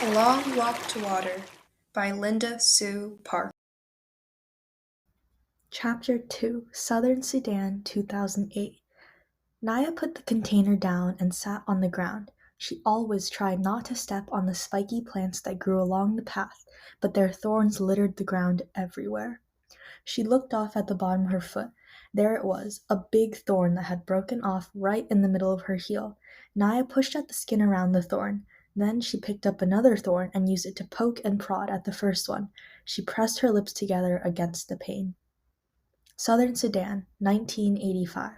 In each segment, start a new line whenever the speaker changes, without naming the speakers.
A Long Walk to Water by Linda Sue Park.
Chapter 2, Southern Sudan, 2008. Naya put the container down and sat on the ground. She always tried not to step on the spiky plants that grew along the path, but their thorns littered the ground everywhere. She looked off at the bottom of her foot. There it was, a big thorn that had broken off right in the middle of her heel. Naya pushed at the skin around the thorn. Then she picked up another thorn and used it to poke and prod at the first one. She pressed her lips together against the pain. Southern Sudan, 1985.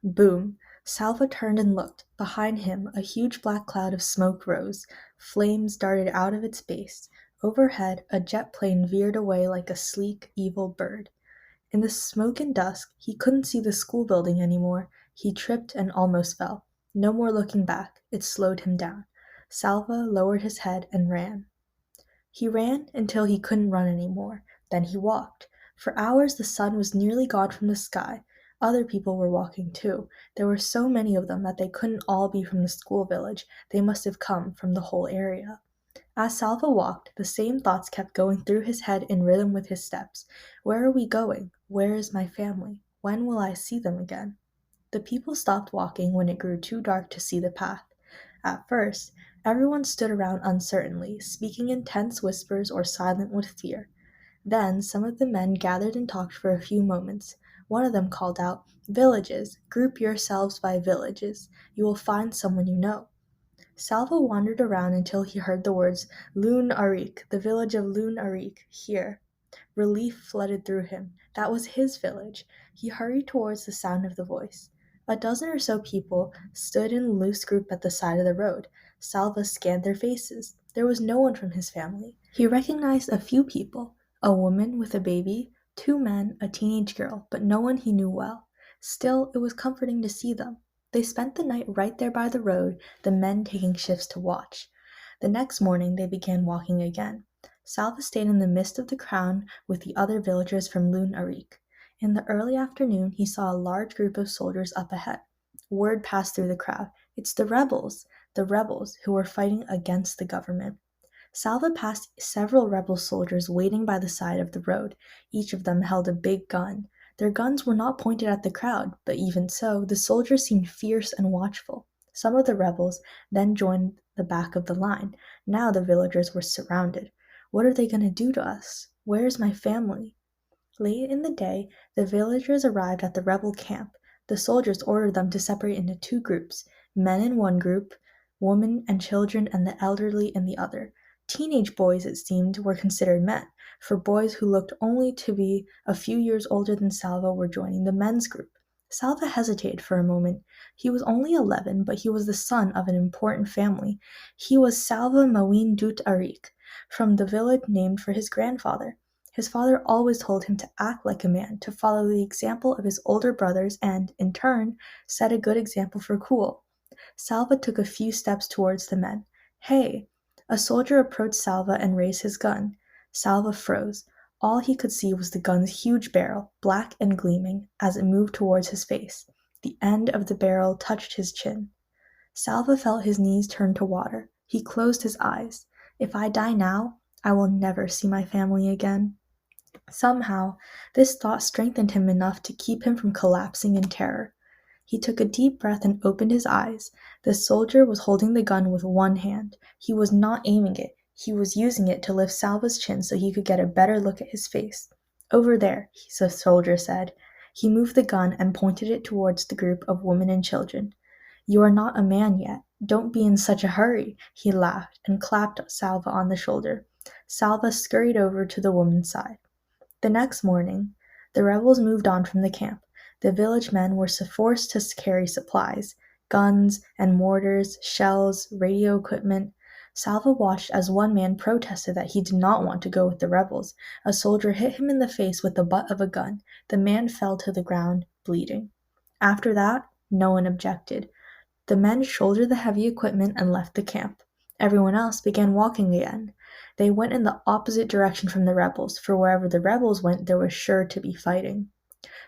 Boom! Salva turned and looked. Behind him, a huge black cloud of smoke rose. Flames darted out of its base. Overhead, a jet plane veered away like a sleek, evil bird. In the smoke and dusk, he couldn't see the school building anymore. He tripped and almost fell. No more looking back. It slowed him down. Salva lowered his head and ran. He ran until he couldn't run anymore. Then he walked. For hours the sun was nearly gone from the sky. Other people were walking too. There were so many of them that they couldn't all be from the school village. They must have come from the whole area. As Salva walked, the same thoughts kept going through his head in rhythm with his steps. Where are we going? Where is my family? When will I see them again? The people stopped walking when it grew too dark to see the path. At first, everyone stood around uncertainly, speaking in tense whispers or silent with fear. Then some of the men gathered and talked for a few moments. One of them called out, "Villages, group yourselves by villages. You will find someone you know." Salva wandered around until he heard the words, "Loon Arik, the village of Loon Arik, here." Relief flooded through him. That was his village. He hurried towards the sound of the voice. A dozen or so people stood in a loose group at the side of the road. Salva scanned their faces. There was no one from his family. He recognized a few people, a woman with a baby, two men, a teenage girl, but no one he knew well. Still, it was comforting to see them. They spent the night right there by the road, the men taking shifts to watch. The next morning they began walking again. Salva stayed in the midst of the crowd with the other villagers from Loon Arik. In the early afternoon, he saw a large group of soldiers up ahead. Word passed through the crowd. It's the rebels who were fighting against the government. Salva passed several rebel soldiers waiting by the side of the road. Each of them held a big gun. Their guns were not pointed at the crowd, but even so, the soldiers seemed fierce and watchful. Some of the rebels then joined the back of the line. Now the villagers were surrounded. What are they going to do to us? Where's my family? Late in the day, the villagers arrived at the rebel camp. The soldiers ordered them to separate into two groups, men in one group, women and children and the elderly in the other. Teenage boys, it seemed, were considered men, for boys who looked only to be a few years older than Salva were joining the men's group. Salva hesitated for a moment. He was only 11, but he was the son of an important family. He was Salva Mawin Dut Arik, from the village named for his grandfather. His father always told him to act like a man, to follow the example of his older brothers and, in turn, set a good example for cool. Salva took a few steps towards the men. "Hey!" A soldier approached Salva and raised his gun. Salva froze. All he could see was the gun's huge barrel, black and gleaming, as it moved towards his face. The end of the barrel touched his chin. Salva felt his knees turn to water. He closed his eyes. "If I die now, I will never see my family again." Somehow, this thought strengthened him enough to keep him from collapsing in terror. He took a deep breath and opened his eyes. The soldier was holding the gun with one hand. He was not aiming it. He was using it to lift Salva's chin so he could get a better look at his face. "Over there," the soldier said. He moved the gun and pointed it towards the group of women and children. "You are not a man yet. Don't be in such a hurry," he laughed and clapped Salva on the shoulder. Salva scurried over to the woman's side. The next morning, the rebels moved on from the camp. The village men were forced to carry supplies, guns and mortars, shells, radio equipment. Salva watched as one man protested that he did not want to go with the rebels. A soldier hit him in the face with the butt of a gun. The man fell to the ground, bleeding. After that, no one objected. The men shouldered the heavy equipment and left the camp. Everyone else began walking again. They went in the opposite direction from the rebels, for wherever the rebels went, there was sure to be fighting.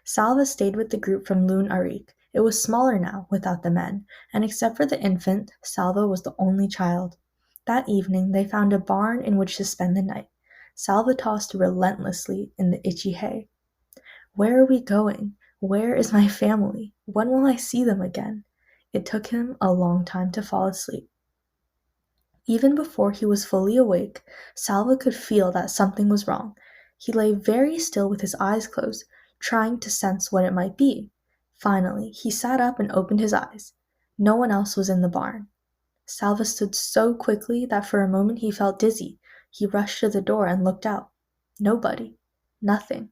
Salva stayed with the group from Loon Arik. It was smaller now, without the men, and except for the infant, Salva was the only child. That evening, they found a barn in which to spend the night. Salva tossed relentlessly in the itchy hay. Where are we going? Where is my family? When will I see them again? It took him a long time to fall asleep. Even before he was fully awake, Salva could feel that something was wrong. He lay very still with his eyes closed, trying to sense what it might be. Finally, he sat up and opened his eyes. No one else was in the barn. Salva stood so quickly that for a moment he felt dizzy. He rushed to the door and looked out. Nobody. Nothing.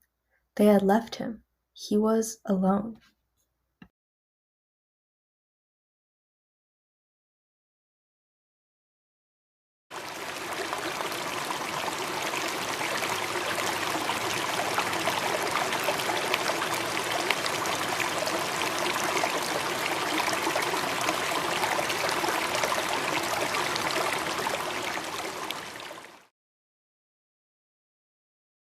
They had left him. He was alone.